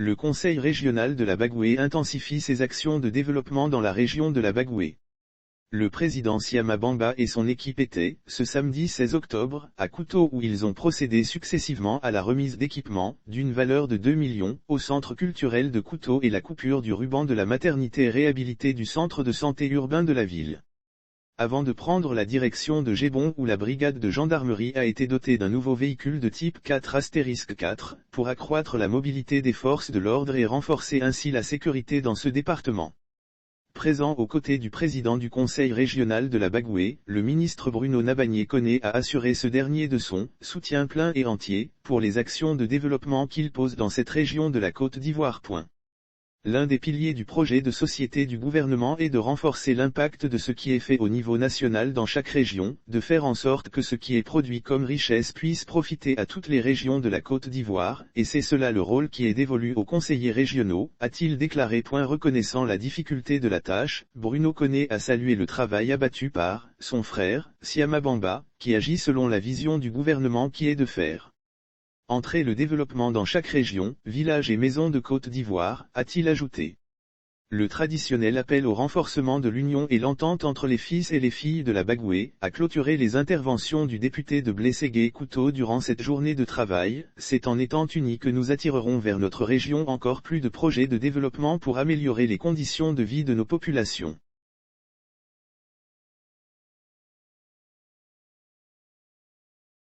Le Conseil régional de la Bagoué intensifie ses actions de développement dans la région de la Bagoué. Le président Siama Bamba et son équipe étaient, ce samedi 16 octobre, à Kouto où ils ont procédé successivement à la remise d'équipements, d'une valeur de 2 millions, au centre culturel de Kouto et la coupure du ruban de la maternité réhabilitée du centre de santé urbain de la ville. Avant de prendre la direction de Gébon où la brigade de gendarmerie a été dotée d'un nouveau véhicule de type 4*4, pour accroître la mobilité des forces de l'ordre et renforcer ainsi la sécurité dans ce département. Présent aux côtés du président du conseil régional de la Bagoué, le ministre Bruno Nabagné-Koné a assuré ce dernier de son soutien plein et entier, pour les actions de développement qu'il pose dans cette région de la Côte d'Ivoire. L'un des piliers du projet de société du gouvernement est de renforcer l'impact de ce qui est fait au niveau national dans chaque région, de faire en sorte que ce qui est produit comme richesse puisse profiter à toutes les régions de la Côte d'Ivoire, et c'est cela le rôle qui est dévolu aux conseillers régionaux, a-t-il déclaré. Reconnaissant la difficulté de la tâche, Bruno Koné a salué le travail abattu par son frère, Siama Bamba, qui agit selon la vision du gouvernement qui est de faire entrer le développement dans chaque région, village et maison de Côte d'Ivoire, a-t-il ajouté. Le traditionnel appel au renforcement de l'union et l'entente entre les fils et les filles de la Bagoué a clôturé les interventions du député de Blességué-Kouto durant cette journée de travail. C'est en étant unis que nous attirerons vers notre région encore plus de projets de développement pour améliorer les conditions de vie de nos populations.